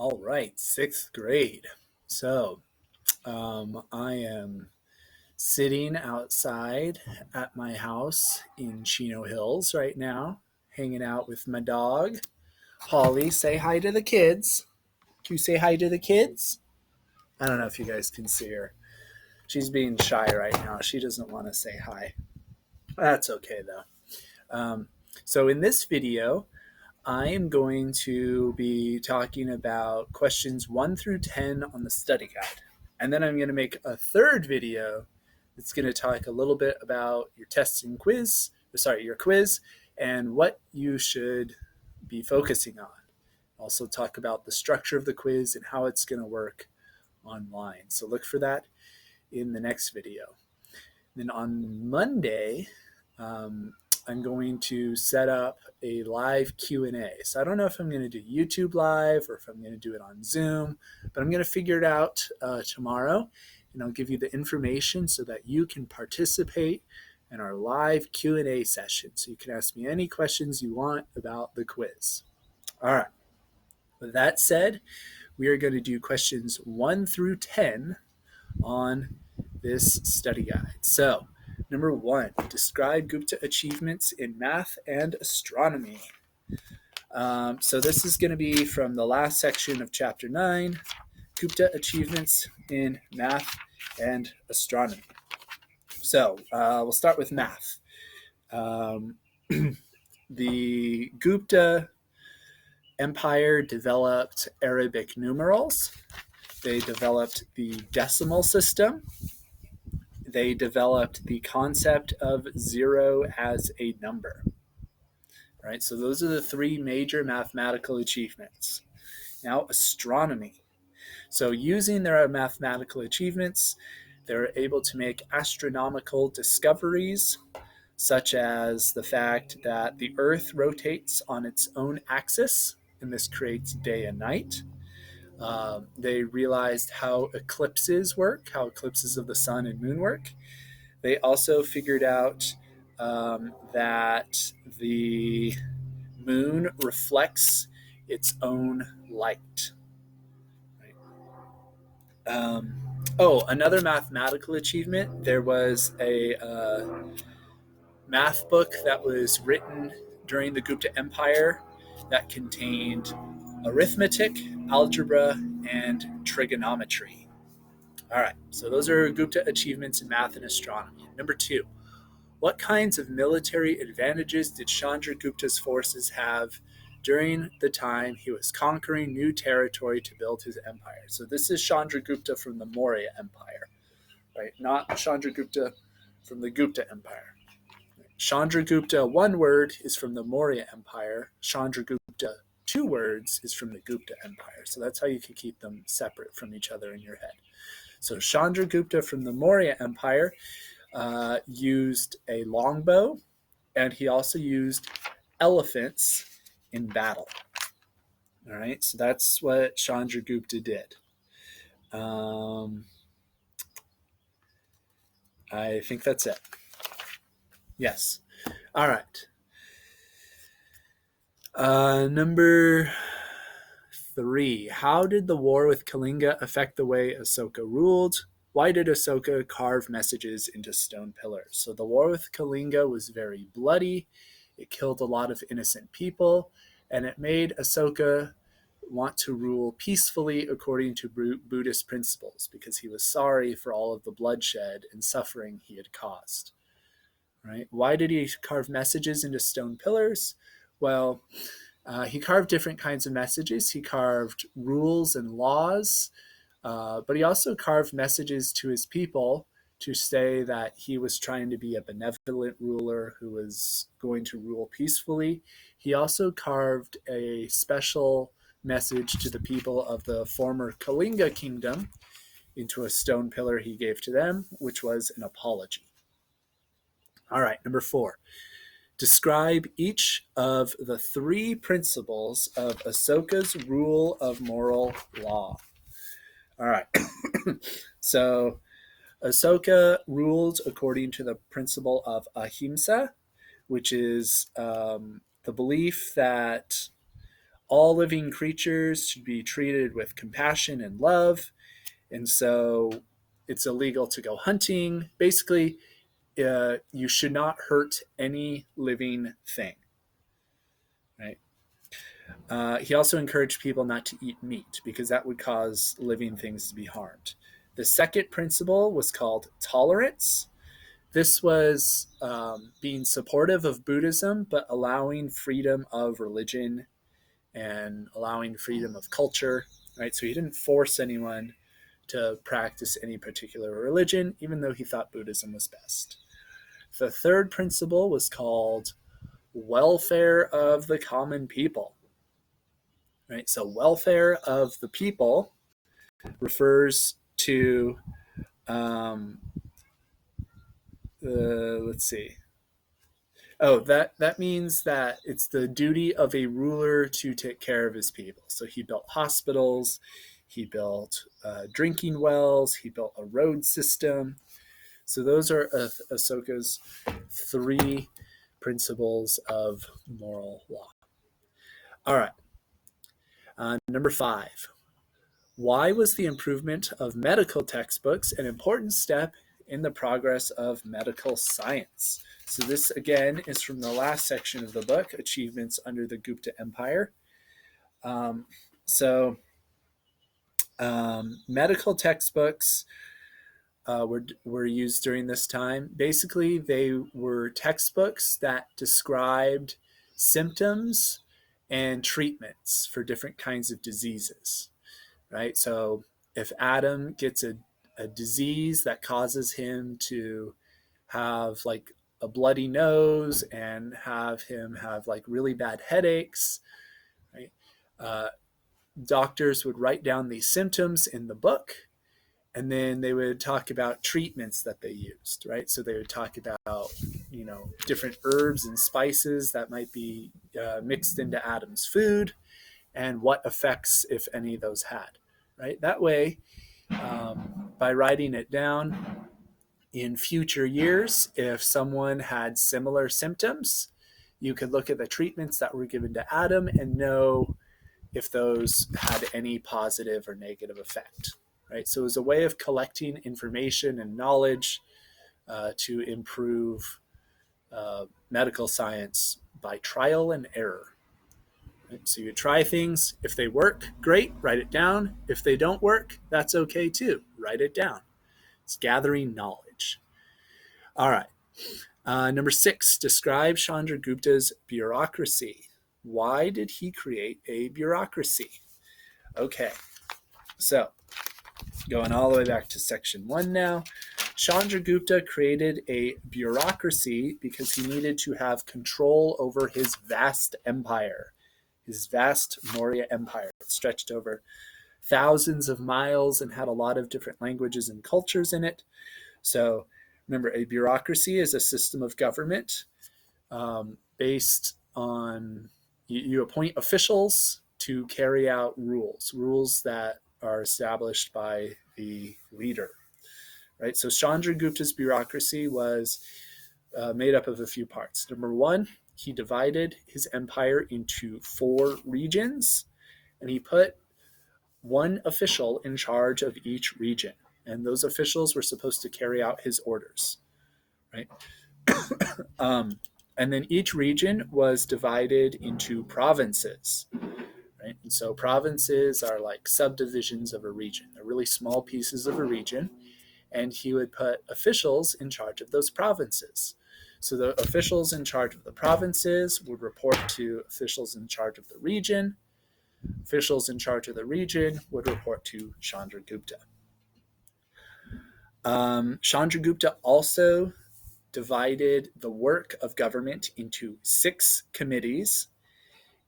All right, sixth grade. So I am sitting outside at my house in Chino Hills right now, hanging out with my dog, Holly. Say hi to the kids. Can you say hi to the kids? I don't know if you guys can see her. She's being shy right now. She doesn't want to say hi. That's okay, though. So, in this video, I am going to be talking about questions 1 through 10 on the study guide. And then I'm going to make a third video that's going to talk a little bit about your test and quiz, your quiz, and what you should be focusing on. Also talk about the structure of the quiz and how it's going to work online. So look for that in the next video. Then on Monday, I'm going to set up a live Q&A. So I don't know if I'm going to do YouTube live or if I'm going to do it on Zoom, but I'm going to figure it out tomorrow, and I'll give you the information so that you can participate in our live Q&A session. So you can ask me any questions you want about the quiz. All right. With that said, we are going to do questions 1 through 10 on this study guide. So, number 1, describe Gupta achievements in math and astronomy. So this is going to be from the last section of chapter 9, Gupta achievements in math and astronomy. So we'll start with math. The Gupta Empire developed Arabic numerals. They developed the decimal system. They developed the concept of zero as a number. Right? So those are the 3 major mathematical achievements. Now, astronomy. So using their mathematical achievements, they're able to make astronomical discoveries, such as the fact that the Earth rotates on its own axis, and this creates day and night. They realized how eclipses work, how eclipses of the sun and moon work. They also figured out that the moon reflects its own light. Right? Another mathematical achievement. There was a math book that was written during the Gupta Empire that contained arithmetic, algebra, and trigonometry. All right, so those are Gupta achievements in math and astronomy. Number 2, what kinds of military advantages did Chandragupta's forces have during the time he was conquering new territory to build his empire? So this is Chandragupta from the Maurya Empire, right? Not Chandragupta from the Gupta Empire. Chandragupta, 1 word, is from the Maurya Empire. Chandragupta, 2 words, is from the Gupta Empire. So that's how you can keep them separate from each other in your head. So Chandragupta from the Maurya Empire used a longbow, and he also used elephants in battle. All right, so that's what Chandragupta did. I think that's it. Yes. All right. Number 3. How did the war with Kalinga affect the way Ahsoka ruled? Why did Ahsoka carve messages into stone pillars? So the war with Kalinga was very bloody. It killed a lot of innocent people, and it made Ahsoka want to rule peacefully according to Buddhist principles because he was sorry for all of the bloodshed and suffering he had caused. Right? Why did he carve messages into stone pillars? Well, he carved different kinds of messages. He carved rules and laws, but he also carved messages to his people to say that he was trying to be a benevolent ruler who was going to rule peacefully. He also carved a special message to the people of the former Kalinga kingdom into a stone pillar he gave to them, which was an apology. All right, number 4. Describe each of the 3 principles of Ahsoka's rule of moral law. All right. So Ahsoka ruled according to the principle of ahimsa, which is the belief that all living creatures should be treated with compassion and love. And so it's illegal to go hunting. Basically, you should not hurt any living thing. Right? He also encouraged people not to eat meat because that would cause living things to be harmed. The second principle was called tolerance. This was being supportive of Buddhism, but allowing freedom of religion and allowing freedom of culture. Right? So he didn't force anyone to practice any particular religion, even though he thought Buddhism was best. The third principle was called welfare of the common people. Right? So welfare of the people refers to, let's see. Oh, that means that it's the duty of a ruler to take care of his people. So he built hospitals, he built drinking wells, he built a road system. So those are Ahsoka's 3 principles of moral law. All right. Number 5. Why was the improvement of medical textbooks an important step in the progress of medical science? So this, again, is from the last section of the book, Achievements Under the Gupta Empire. Medical textbooks were used during this time. Basically, they were textbooks that described symptoms and treatments for different kinds of diseases. Right? So if Adam gets a disease that causes him to have like a bloody nose and have him have like really bad headaches, right? Doctors would write down these symptoms in the book, and then they would talk about treatments that they used, right? So they would talk about, different herbs and spices that might be mixed into Adam's food and what effects, if any, those had. Right? That way, by writing it down in future years, if someone had similar symptoms, you could look at the treatments that were given to Adam and know if those had any positive or negative effect. Right? So it was a way of collecting information and knowledge to improve medical science by trial and error. So you try things. If they work, great, write it down. If they don't work, that's okay too. Write it down. It's gathering knowledge. All right. Number 6, describe Chandragupta's bureaucracy. Why did he create a bureaucracy? Okay. So going all the way back to section 1 now. Chandragupta created a bureaucracy because he needed to have control over his vast empire. His vast Maurya empire. It stretched over thousands of miles and had a lot of different languages and cultures in it. So remember, a bureaucracy is a system of government based on, you appoint officials to carry out rules that are established by the leader. Right? So Chandragupta's bureaucracy was made up of a few parts. Number 1, he divided his empire into 4 regions, and he put 1 official in charge of each region. And those officials were supposed to carry out his orders. Right? And then each region was divided into provinces. Right? And so provinces are like subdivisions of a region. They're really small pieces of a region. And he would put officials in charge of those provinces. So the officials in charge of the provinces would report to officials in charge of the region. Officials in charge of the region would report to Chandragupta. Chandragupta also divided the work of government into 6 committees.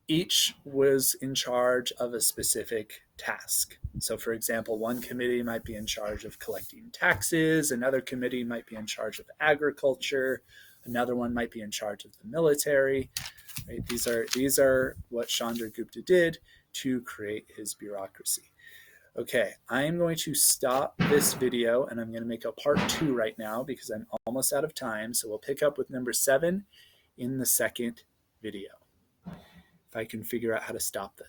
Each was in charge of a specific task. So, for example, one committee might be in charge of collecting taxes, another committee might be in charge of agriculture, another one might be in charge of the military. Right? These are what Chandragupta did to create his bureaucracy. Okay, I am going to stop this video and I'm going to make a part 2 right now because I'm almost out of time. So we'll pick up with number 7 in the second video. If I can figure out how to stop this.